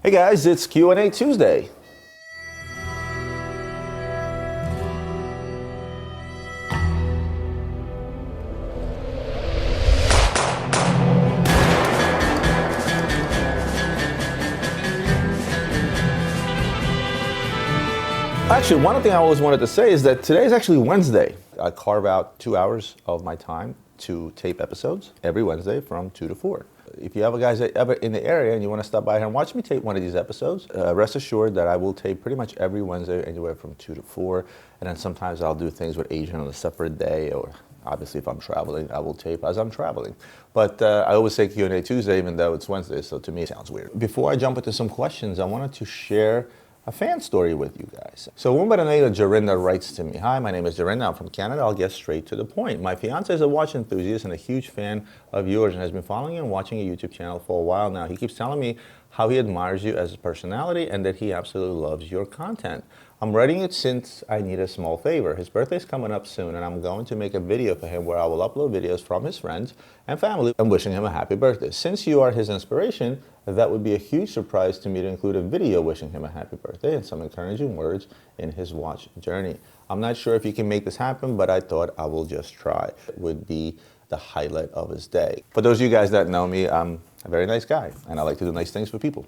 Hey guys, it's Q&A Tuesday. Actually, one thing I always wanted to say is that today is actually Wednesday. I carve out 2 hours of my time to tape episodes every Wednesday from 2 to 4. If you have guys ever in the area and you want to stop by here and watch me tape one of these episodes, rest assured that I will tape pretty much every Wednesday anywhere from 2 to 4. And then sometimes I'll do things with Adrian on a separate day, or obviously if I'm traveling, I will tape as I'm traveling. But I always say Q&A Tuesday even though it's Wednesday, so to me it sounds weird. Before I jump into some questions, I wanted to share a fan story with you guys. So a woman by the name of Jorinda writes to me, "Hi, my name is Jorinda. I'm from Canada. I'll get straight to the point. My fiance is a watch enthusiast and a huge fan of yours and has been following you and watching your YouTube channel for a while now. He keeps telling me how he admires you as a personality and that he absolutely loves your content. I'm writing it since I need a small favor. His birthday's coming up soon and I'm going to make a video for him where I will upload videos from his friends and family and wishing him a happy birthday. Since you are his inspiration, that would be a huge surprise to me to include a video wishing him a happy birthday and some encouraging words in his watch journey. I'm not sure if you can make this happen, but I thought I will just try. It would be the highlight of his day." For those of you guys that know me, I'm a very nice guy and I like to do nice things for people.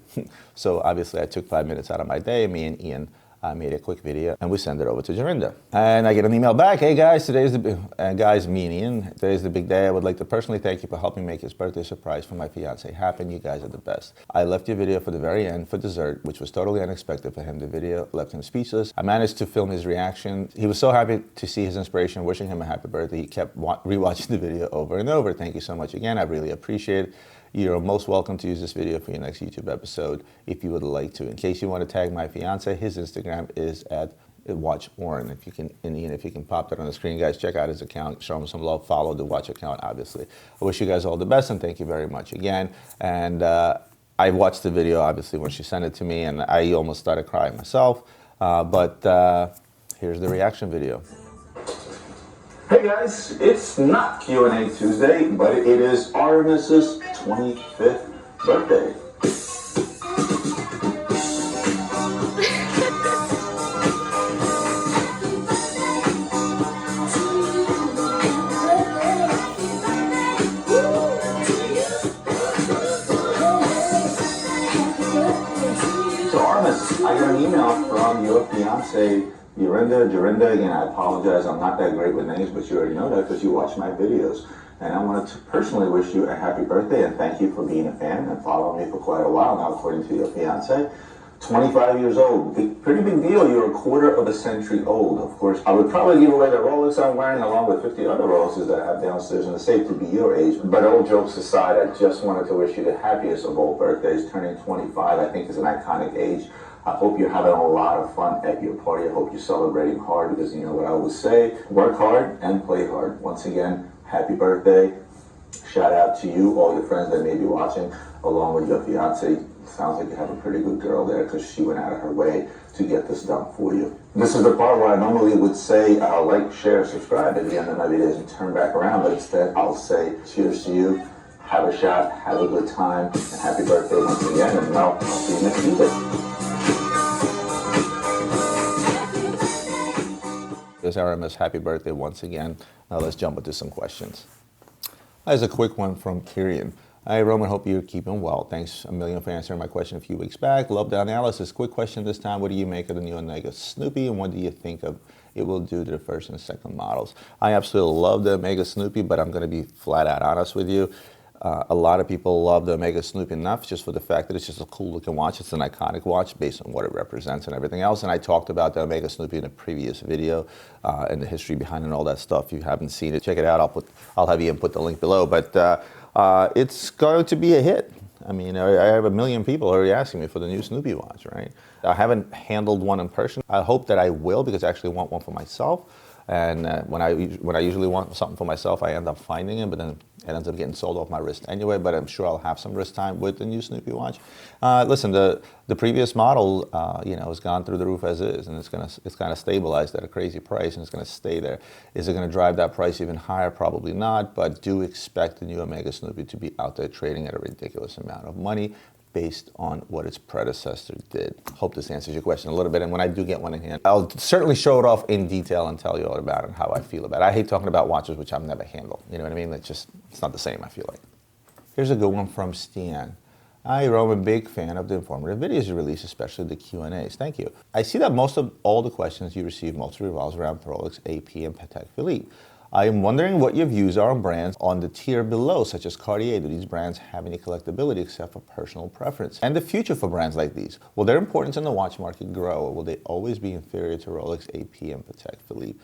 So obviously I took 5 minutes out of my day. Me and Ian made a quick video and we send it over to Jorinda. And I get an email back, "Hey guys, today's the big day. I would like to personally thank you for helping make his birthday surprise for my fiance happen. You guys are the best. I left your video for the very end for dessert, which was totally unexpected for him. The video left him speechless. I managed to film his reaction. He was so happy to see his inspiration wishing him a happy birthday. He kept rewatching the video over and over. Thank you so much again. I really appreciate it. You're most welcome to use this video for your next YouTube episode if you would like to. In case you want to tag my fiance, his Instagram is at Watch Oren. If you can pop that on the screen, guys, check out his account, show him some love, follow the Watch account, obviously. I wish you guys all the best and thank you very much again. And I watched the video, obviously, when she sent it to me, and I almost started crying myself. But here's the reaction video. Hey guys, it's not Q&A Tuesday, but it is Artemis's 25th birthday. So Artemis, I got an email from your fiance, Jorinda, again, I apologize, I'm not that great with names, but you already know that because you watch my videos. And I wanted to personally wish you a happy birthday and thank you for being a fan and following me for quite a while now, according to your fiance. 25 years old, pretty big deal, you're a quarter of a century old. Of course, I would probably give away the Rolex I'm wearing along with 50 other Rolexes that I have downstairs in the safe to be your age. But all jokes aside, I just wanted to wish you the happiest of all birthdays. Turning 25, I think, is an iconic age. I hope you're having a lot of fun at your party. I hope you're celebrating hard because you know what I always say, work hard and play hard. Once again, happy birthday. Shout out to you, all your friends that may be watching, along with your fiance. Sounds like you have a pretty good girl there because she went out of her way to get this done for you. This is the part where I normally would say like, share, subscribe at the end of my videos and turn back around, but instead I'll say cheers to you, have a shot, have a good time, and happy birthday once again, and well, I'll see you next Tuesday. There's Aramis, happy birthday once again. Now let's jump into some questions. Here's a quick one from Kirian. Hi Roman, hope you're keeping well. Thanks a million for answering my question a few weeks back. Love the analysis. Quick question this time. What do you make of the new Omega Snoopy and what do you think of it will do to the first and second models? I absolutely love the Omega Snoopy, but I'm going to be flat out honest with you. A lot of people love the Omega Snoopy enough just for the fact that it's just a cool looking watch. It's an iconic watch based on what it represents and everything else. And I talked about the Omega Snoopy in a previous video and the history behind it and all that stuff. If you haven't seen it, check it out. I'll have Ian put the link below. But it's going to be a hit. I mean, I have a million people already asking me for the new Snoopy watch, right? I haven't handled one in person. I hope that I will because I actually want one for myself. And when I usually want something for myself, I end up finding it, but then it ends up getting sold off my wrist anyway. But I'm sure I'll have some wrist time with the new Snoopy watch. Listen, the previous model, has gone through the roof as is, and it's kind of stabilized at a crazy price, and it's going to stay there. Is it going to drive that price even higher? Probably not. But do expect the new Omega Snoopy to be out there trading at a ridiculous amount of money. based on what its predecessor did. Hope this answers your question a little bit, and when I do get one in hand, I'll certainly show it off in detail and tell you all about it and how I feel about it. I hate talking about watches which I've never handled, you know what I mean? It's not the same, I feel like. Here's a good one from Stan. Hi, Rome, a big fan of the informative videos you release, especially the Q&As. Thank you. I see that most of all the questions you receive mostly revolves around Rolex, AP, and Patek Philippe. I am wondering what your views are on brands on the tier below, such as Cartier. Do these brands have any collectability except for personal preference? And the future for brands like these. Will their importance in the watch market grow, or will they always be inferior to Rolex, AP, and Patek Philippe?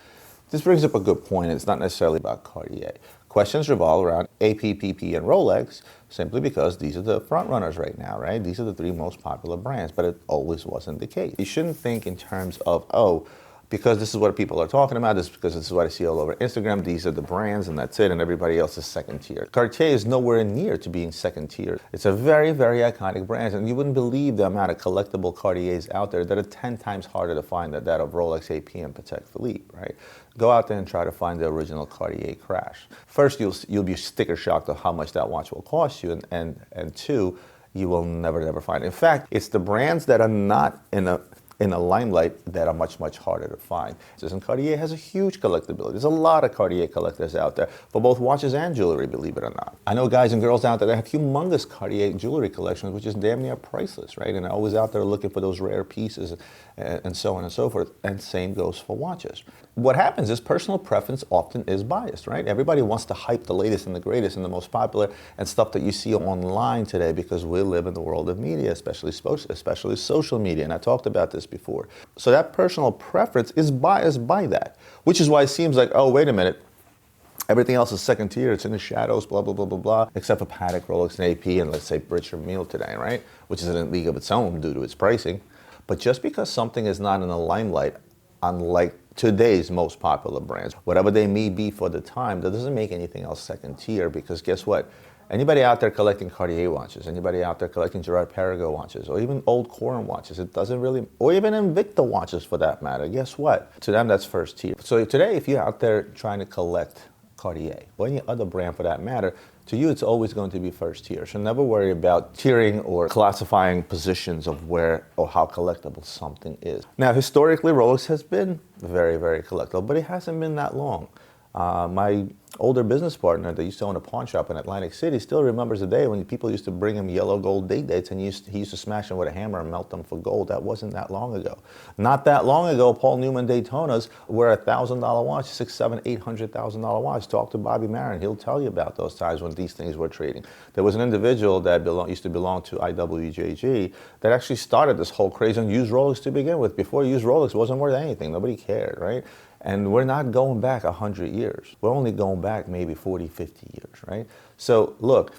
This brings up a good point. It's not necessarily about Cartier. Questions revolve around AP, PP, and Rolex simply because these are the front runners right now, right? These are the three most popular brands, but it always wasn't the case. You shouldn't think in terms of, oh, because this is what people are talking about, because this is what I see all over Instagram, these are the brands and that's it, and everybody else is second tier. Cartier is nowhere near to being second tier. It's a very, very iconic brand, and you wouldn't believe the amount of collectible Cartiers out there that are 10 times harder to find than that of Rolex, AP, and Patek Philippe, right? Go out there and try to find the original Cartier crash. First, you'll be sticker shocked of how much that watch will cost you, and two, you will never find it. In fact, it's the brands that are not in the limelight that are much, much harder to find. And Cartier has a huge collectability. There's a lot of Cartier collectors out there for both watches and jewelry, believe it or not. I know guys and girls out there that have humongous Cartier jewelry collections, which is damn near priceless, right? And they're always out there looking for those rare pieces and so on and so forth. And same goes for watches. What happens is personal preference often is biased, right? Everybody wants to hype the latest and the greatest and the most popular and stuff that you see online today because we live in the world of media, especially social media. And I talked about this before. So that personal preference is biased by that, which is why it seems like, oh, wait a minute, everything else is second tier, it's in the shadows, blah, blah, blah, blah, blah, except for Patek, Rolex, and AP, and let's say Richard Mille today, right? Which is in a league of its own due to its pricing. But just because something is not in the limelight, unlike today's most popular brands, whatever they may be for the time, that doesn't make anything else second tier, because guess what? Anybody out there collecting Cartier watches, anybody out there collecting Girard-Perregaux watches, or even old Corum watches, it doesn't really, or even Invicta watches for that matter, guess what? To them, that's first tier. So today, if you're out there trying to collect Cartier, or any other brand for that matter, to you, it's always going to be first tier. So never worry about tiering or classifying positions of where or how collectible something is. Now, historically, Rolex has been very, very collectible, but it hasn't been that long. My older business partner that used to own a pawn shop in Atlantic City still remembers the day when people used to bring him yellow gold date dates, and he used to smash them with a hammer and melt them for gold. That wasn't that long ago. Not that long ago, Paul Newman Daytonas were $1,000 watch, $600,000, $700,000, $800,000 watch. Talk to Bobby Marin. He'll tell you about those times when these things were trading. There was an individual that used to belong to IWJG that actually started this whole craze on used Rolex to begin with. Before used Rolex wasn't worth anything. Nobody cared, right? And we're not going back 100 years. We're only going back maybe 40, 50 years, right? So look,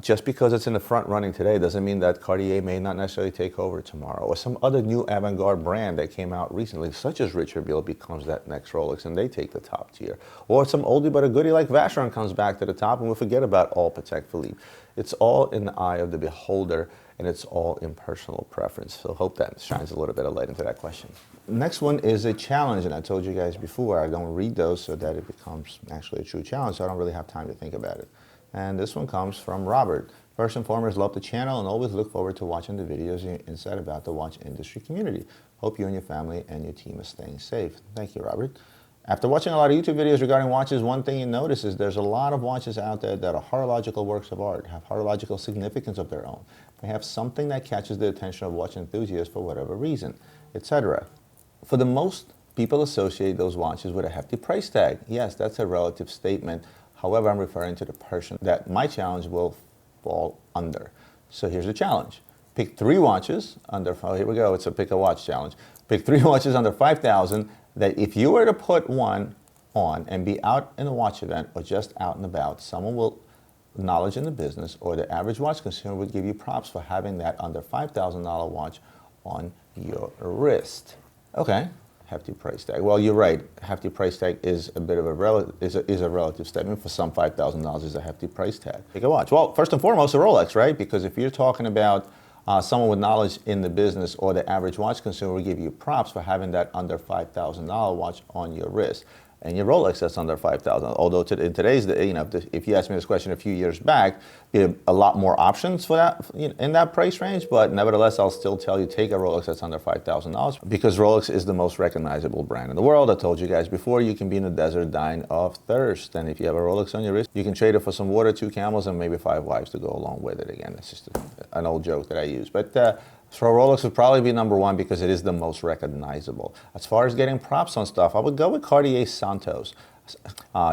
just because it's in the front running today doesn't mean that Cartier may not necessarily take over tomorrow, or some other new avant-garde brand that came out recently, such as Richard Mille, becomes that next Rolex and they take the top tier. Or some oldie but a goodie like Vacheron comes back to the top and we'll forget about all Patek Philippe. It's all in the eye of the beholder, and it's all in personal preference. So hope that shines a little bit of light into that question. Next one is a challenge, and I told you guys before, I don't read those so that it becomes actually a true challenge, so I don't really have time to think about it. And this one comes from Robert. First and foremost, love the channel and always look forward to watching the videos you insight about the watch industry community. Hope you and your family and your team are staying safe. Thank you, Robert. After watching a lot of YouTube videos regarding watches, one thing you notice is there's a lot of watches out there that are horological works of art, have horological significance of their own. They have something that catches the attention of watch enthusiasts for whatever reason, etc. For the most, people associate those watches with a hefty price tag. Yes, that's a relative statement. However, I'm referring to the person that my challenge will fall under. So here's the challenge. Pick 3 watches under, oh, here we go, it's a pick a watch challenge. Pick 3 watches under 5,000 that if you were to put one on and be out in a watch event or just out and about, someone will knowledge in the business or the average watch consumer would give you props for having that under $5,000 watch on your wrist. Okay, hefty price tag. Well, you're right. Hefty price tag is a bit of a relative statement. For some, $5,000 is a hefty price tag. Pick a watch. Well, first and foremost, a Rolex, right? Because if you're talking about someone with knowledge in the business or the average watch consumer will give you props for having that under $5,000 watch on your wrist. and your Rolex that's under 5,000. Although in today's day, if you asked me this question a few years back, a lot more options for that in that price range. But nevertheless, I'll still tell you, take a Rolex that's under $5,000 because Rolex is the most recognizable brand in the world. I told you guys before, you can be in the desert dying of thirst, and if you have a Rolex on your wrist, you can trade it for some water, 2 camels, and maybe 5 wives to go along with it. Again, that's just an old joke that I use, but. So Rolex would probably be number 1 because it is the most recognizable. As far as getting props on stuff, I would go with Cartier Santos.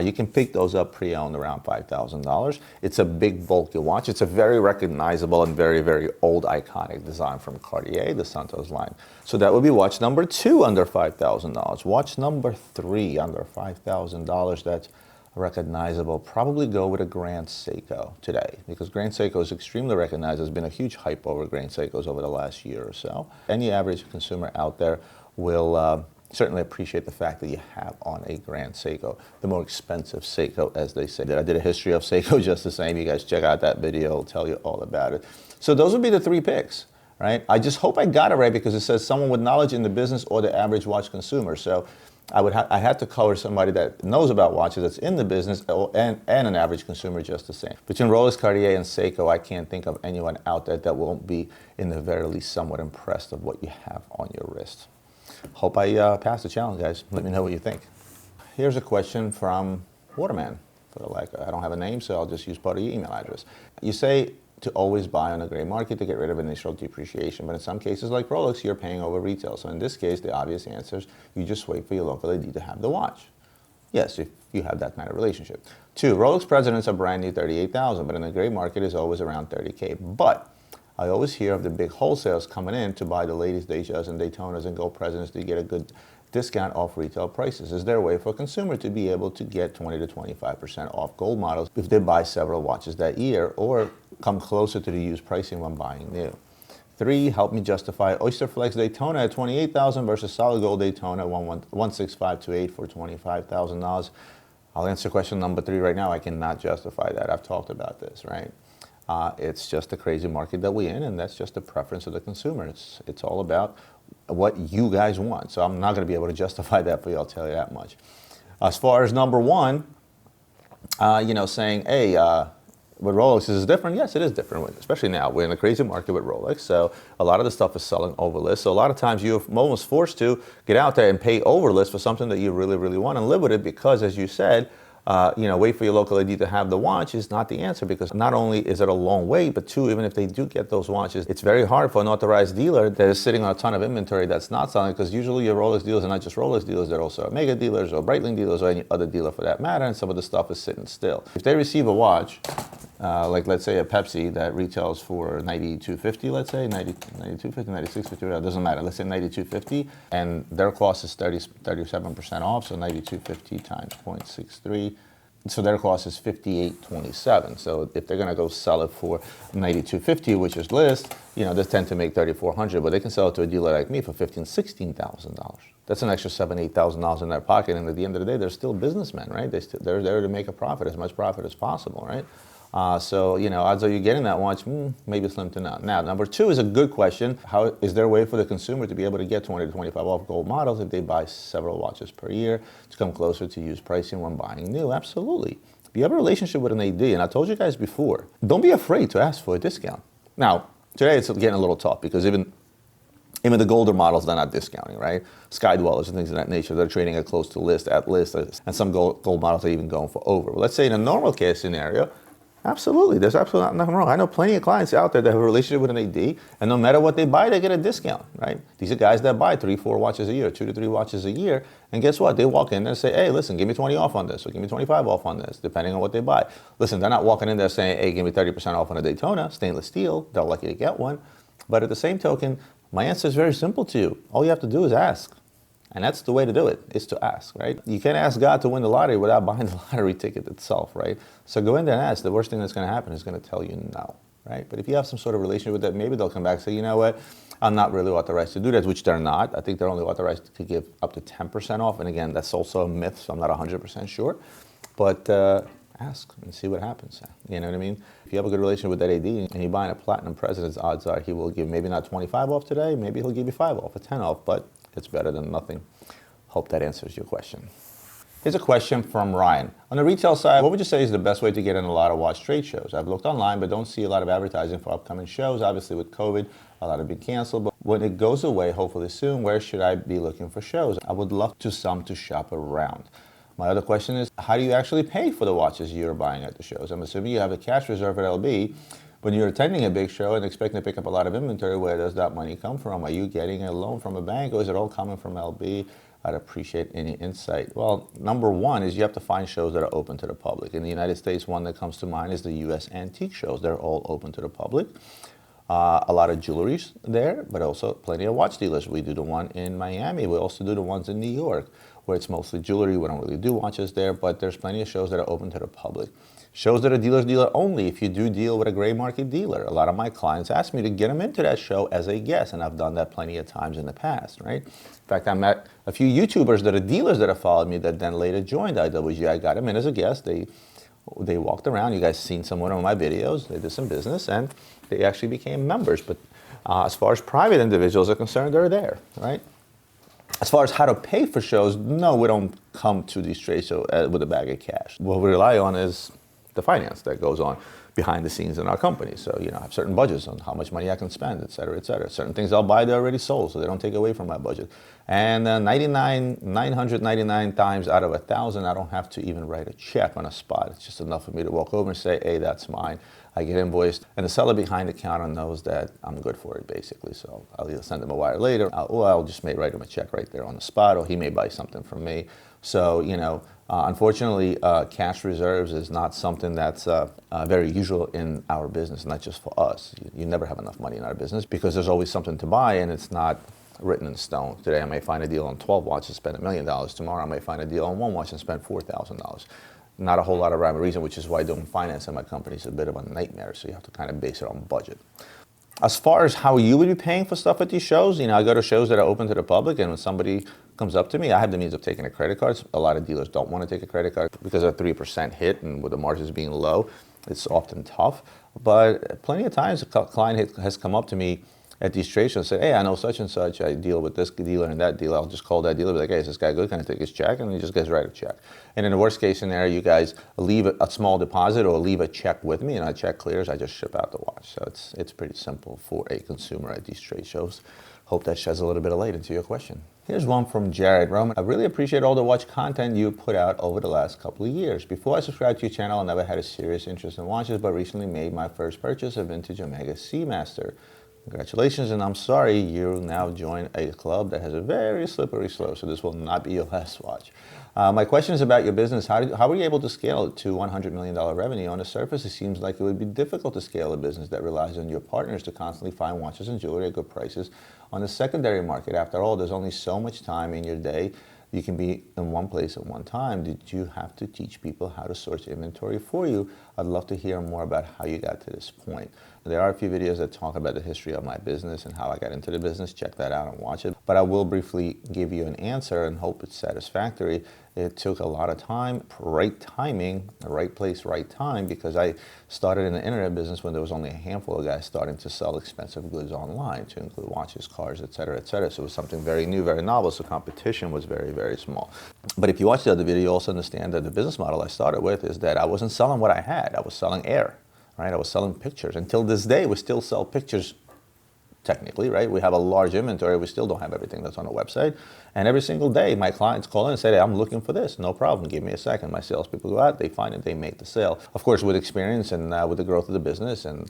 You can pick those up pre-owned around $5,000. It's a big, bulky watch. It's a very recognizable and very, very old, iconic design from Cartier, the Santos line. So that would be watch number 2 under $5,000. Watch number 3 under $5,000. That's recognizable. Probably go with a Grand Seiko today because Grand Seiko is extremely recognized. There's been a huge hype over Grand Seikos over the last year or so. Any average consumer out there will certainly appreciate the fact that you have on a Grand Seiko, the more expensive Seiko, as they say. I did a history of Seiko just the same. You guys check out that video. It'll tell you all about it. So those would be the 3 picks, right? I just hope I got it right because it says someone with knowledge in the business or the average watch consumer. So I had to cover somebody that knows about watches, that's in the business, and an average consumer just the same. Between Rolex, Cartier, and Seiko, I can't think of anyone out there that won't be, in the very least, somewhat impressed of what you have on your wrist. Hope I passed the challenge, guys. Let me know what you think. Here's a question from Waterman. I don't have a name, so I'll just use part of your email address. You say to always buy on a gray market to get rid of initial depreciation. But in some cases, like Rolex, you're paying over retail. So in this case, the obvious answer is you just wait for your local AD to have the watch. Yes, if you have that kind of relationship. 2, Rolex Presidents are brand new $38,000, but in the gray market is always around $30K. But I always hear of the big wholesalers coming in to buy the latest Dejas and Daytonas and Gold Presidents to get a good discount off retail prices. Is there a way for a consumer to be able to get 20 to 25% off gold models if they buy several watches that year or come closer to the used pricing when buying new? 3, help me justify Oyster Flex Daytona at $28,000 versus solid gold Daytona 16528 for $25,000. I'll answer question number 3 right now. I cannot justify that. I've talked about this, right? It's just a crazy market that we're in, and that's just the preference of the consumer. It's all about what you guys want. So I'm not going to be able to justify that for you, I'll tell you that much. As far as number 1, saying, hey, with Rolex, is it different? Yes, it is different, especially now. We're in a crazy market with Rolex, so a lot of the stuff is selling over list. So a lot of times you're almost forced to get out there and pay over list for something that you really, really want and live with it because, as you said, wait for your local AD to have the watch is not the answer because not only is it a long wait, but 2, even if they do get those watches, it's very hard for an authorized dealer that is sitting on a ton of inventory that's not selling because usually your Rolex dealers are not just Rolex dealers, they're also Omega dealers or Breitling dealers or any other dealer for that matter, and some of the stuff is sitting still. If they receive a watch, like let's say a Pepsi that retails for $92.50, let's say, $92.50, $96.50, it doesn't matter, let's say $92.50, and their cost is 37% off, so $92.50 times 0.63, so their cost is $58.27. So if they're gonna go sell it for $92.50, which is list, they tend to make $3,400, but they can sell it to a dealer like me for $15,000, $16,000. That's an extra $7,000, $8,000 in their pocket, and at the end of the day, they're still businessmen, right? They're there to make a profit, as much profit as possible, right? Odds are you getting that watch, maybe slim to none. Now, number 2 is a good question. How is there a way for the consumer to be able to get 20 to 25 off gold models if they buy several watches per year to come closer to used pricing when buying new? Absolutely. If you have a relationship with an AD, and I told you guys before, don't be afraid to ask for a discount. Now, today it's getting a little tough because even the golder models, they're not discounting, right? Sky Dwellers and things of that nature, they're trading at close to list, at list, and some gold models are even going for over. Well, let's say in a normal case scenario, absolutely, there's absolutely nothing wrong. I know plenty of clients out there that have a relationship with an AD, and no matter what they buy, they get a discount, right? These are guys that buy 3, 4 watches a year, 2 to 3 watches a year, and guess what? They walk in there and say, hey, listen, give me 20 off on this, or give me 25 off on this, depending on what they buy. Listen, they're not walking in there saying, hey, give me 30% off on a Daytona, stainless steel, they're lucky to get one. But at the same token, my answer is very simple to you. All you have to do is ask. And that's the way to do it, is to ask, right? You can't ask God to win the lottery without buying the lottery ticket itself, right? So go in there and ask. The worst thing that's going to happen is going to tell you no, right? But if you have some sort of relationship with that, maybe they'll come back and say, you know what, I'm not really authorized to do that, which they're not. I think they're only authorized to give up to 10% off. And again, that's also a myth, so I'm not 100% sure. But ask and see what happens. You know what I mean? If you have a good relationship with that AD and you're buying a Platinum President's, odds are he will give maybe not 25 off today, maybe he'll give you 5 off or 10 off, but it's better than nothing. Hope that answers your question. Here's a question from Ryan. On the retail side, what would you say is the best way to get in a lot of watch trade shows? I've looked online, but don't see a lot of advertising for upcoming shows. Obviously with COVID, a lot have been canceled, but when it goes away, hopefully soon, where should I be looking for shows? I would love to shop around. My other question is, how do you actually pay for the watches you're buying at the shows? I'm assuming you have a cash reserve at LB. When you're attending a big show and expecting to pick up a lot of inventory, where does that money come from? Are you getting a loan from a bank, or is it all coming from LB? I'd appreciate any insight. Well, number one is you have to find shows that are open to the public. In the United States, one that comes to mind is the U.S. antique shows. They're all open to the public. A lot of jewelry's there, but also plenty of watch dealers. We do the one in Miami. We also do the ones in New York, where it's mostly jewelry. We don't really do watches there, but there's plenty of shows that are open to the public. Shows that are dealer only, if you do deal with a gray market dealer. A lot of my clients ask me to get them into that show as a guest, and I've done that plenty of times in the past, right? In fact, I met a few YouTubers that are dealers that have followed me that then later joined IWG. I got them in as a guest. They walked around. You guys seen some of my videos. They did some business, and they actually became members. But as far as private individuals are concerned, they're there, right? As far as how to pay for shows, no, we don't come to these trade shows with a bag of cash. What we rely on is the finance that goes on behind the scenes in our company. So, I have certain budgets on how much money I can spend, et cetera, et cetera. Certain things I'll buy, they're already sold, so they don't take away from my budget. And 999 times out of 1,000, I don't have to even write a check on a spot. It's just enough for me to walk over and say, hey, that's mine. I get invoiced, and the seller behind the counter knows that I'm good for it, basically. So I'll either send him a wire later, or I'll just write him a check right there on the spot, or he may buy something from me. So, unfortunately, cash reserves is not something that's very usual in our business, not just for us. You never have enough money in our business because there's always something to buy, and it's not written in stone. Today I may find a deal on 12 watches and spend $1 million. Tomorrow I may find a deal on one watch and spend $4,000. Not a whole lot of rhyme or reason, which is why doing finance in my company is a bit of a nightmare, so you have to kind of base it on budget. As far as how you would be paying for stuff at these shows, I go to shows that are open to the public, and when somebody comes up to me, I have the means of taking a credit card. A lot of dealers don't want to take a credit card because of a 3% hit, and with the margins being low, it's often tough. But plenty of times a client has come up to me at these trade shows and say, hey, I know such and such, I deal with this dealer and that dealer. I'll just call that dealer, be like, hey, is this guy good? Can I take his check? And he just gets write a check. And in the worst case scenario, you guys leave a small deposit or leave a check with me, and a check clears, I just ship out the watch. So it's pretty simple for a consumer at these trade shows. Hope that sheds a little bit of light into your question. Here's one from Jared Roman. I really appreciate all the watch content you put out over the last couple of years. Before I subscribed to your channel, I never had a serious interest in watches, but recently made my first purchase, a vintage Omega Seamaster. Congratulations, and I'm sorry you now join a club that has a very slippery slope, so this will not be your last watch. My question is about your business. How were you able to scale it to $100 million revenue? On the surface, it seems like it would be difficult to scale a business that relies on your partners to constantly find watches and jewelry at good prices on the secondary market. After all, there's only so much time in your day you can be in one place at one time. Did you have to teach people how to source inventory for you? I'd love to hear more about how you got to this point. There are a few videos that talk about the history of my business and how I got into the business. Check that out and watch it. But I will briefly give you an answer and hope it's satisfactory. It took a lot of time, right timing, the right place, right time, because I started in the internet business when there was only a handful of guys starting to sell expensive goods online, to include watches, cars, et cetera, et cetera. So it was something very new, very novel, so competition was very, very small. But if you watch the other video, you also understand that the business model I started with is that I wasn't selling what I had, I was selling air. Right? I was selling pictures. Until this day, we still sell pictures, technically, right? We have a large inventory. We still don't have everything that's on the website. And every single day, my clients call in and say, hey, I'm looking for this. No problem. Give me a second. My salespeople go out, they find it, they make the sale. Of course, with experience and with the growth of the business and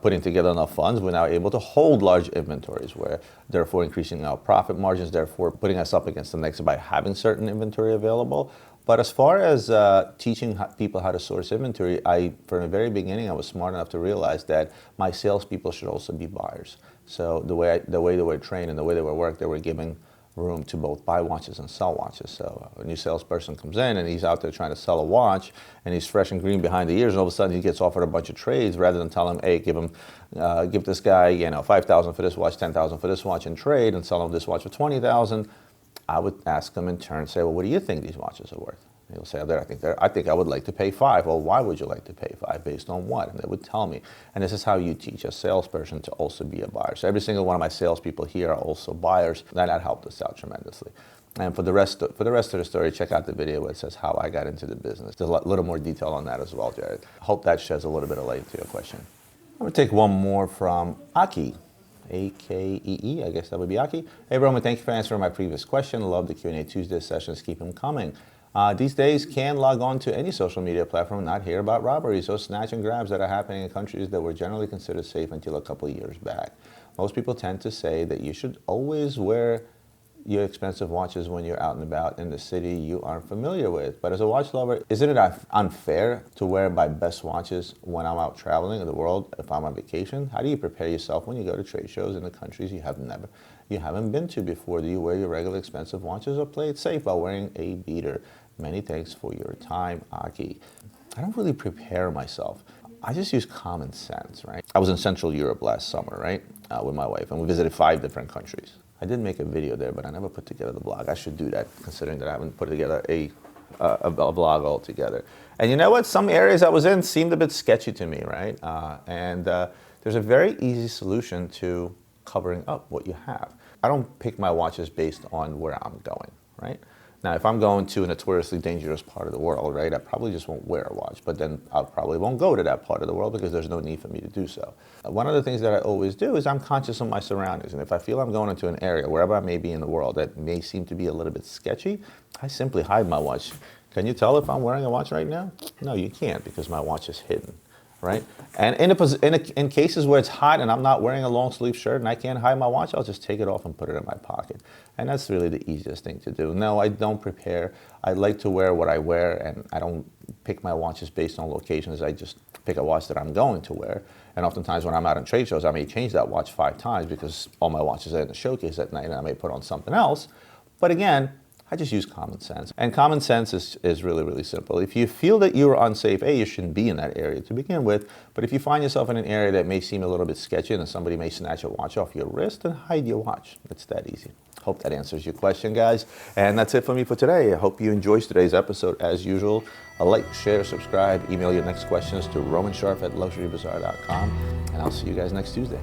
putting together enough funds, we're now able to hold large inventories, where therefore increasing our profit margins, therefore putting us up against the next by having certain inventory available. But as far as teaching people how to source inventory, from the very beginning, I was smart enough to realize that my salespeople should also be buyers. So the way they were trained and the way they were worked, they were giving room to both buy watches and sell watches. So a new salesperson comes in and he's out there trying to sell a watch, and he's fresh and green behind the ears, and all of a sudden he gets offered a bunch of trades, rather than tell him, hey, give this guy $5,000 for this watch, $10,000 for this watch in trade, and sell him this watch for $20,000. I would ask them in turn, say, well, what do you think these watches are worth? And he'll say, I think I would like to pay $5. Well, why would you like to pay $5? Based on what? And they would tell me. And this is how you teach a salesperson to also be a buyer. So every single one of my salespeople here are also buyers. That helped us out tremendously. And for the rest of the story, check out the video where it says how I got into the business. There's a little more detail on that as well, Jared. Hope that sheds a little bit of light to your question. I'm gonna take one more from Aki, A-K-E-E, I guess that would be Aki. Hey Roman, thank you for answering my previous question. Love the Q&A Tuesday sessions, keep them coming. These days, can log on to any social media platform and not hear about robberies or snatch and grabs that are happening in countries that were generally considered safe until a couple of years back. Most people tend to say that you should always wear your expensive watches when you're out and about in the city you aren't familiar with. But as a watch lover, isn't it unfair to wear my best watches when I'm out traveling in the world if I'm on vacation? How do you prepare yourself when you go to trade shows in the countries you haven't been to before? Do you wear your regular expensive watches or play it safe by wearing a beater? Many thanks for your time, Aki. I don't really prepare myself. I just use common sense, right? I was in Central Europe last summer, right, with my wife, and we visited 5 different countries. I did make a video there, but I never put together the blog. I should do that, considering that I haven't put together a blog altogether. And you know what? Some areas I was in seemed a bit sketchy to me, right? There's a very easy solution to covering up what you have. I don't pick my watches based on where I'm going, right? Now, if I'm going to a notoriously dangerous part of the world, right, I probably just won't wear a watch, but then I probably won't go to that part of the world because there's no need for me to do so. One of the things that I always do is I'm conscious of my surroundings, and if I feel I'm going into an area, wherever I may be in the world, that may seem to be a little bit sketchy, I simply hide my watch. Can you tell if I'm wearing a watch right now? No, you can't, because my watch is hidden. Right? And in cases where it's hot and I'm not wearing a long sleeve shirt and I can't hide my watch, I'll just take it off and put it in my pocket. And that's really the easiest thing to do. No, I don't prepare. I like to wear what I wear, and I don't pick my watches based on locations. I just pick a watch that I'm going to wear. And oftentimes when I'm out on trade shows, I may change that watch 5 times because all my watches are in the showcase at night and I may put on something else. But again, I just use common sense. And common sense is really, really simple. If you feel that you're unsafe, you shouldn't be in that area to begin with. But if you find yourself in an area that may seem a little bit sketchy and somebody may snatch a watch off your wrist, then hide your watch. It's that easy. Hope that answers your question, guys. And that's it for me for today. I hope you enjoyed today's episode as usual. Like, share, subscribe, email your next questions to romansharf@luxurybazaar.com. And I'll see you guys next Tuesday.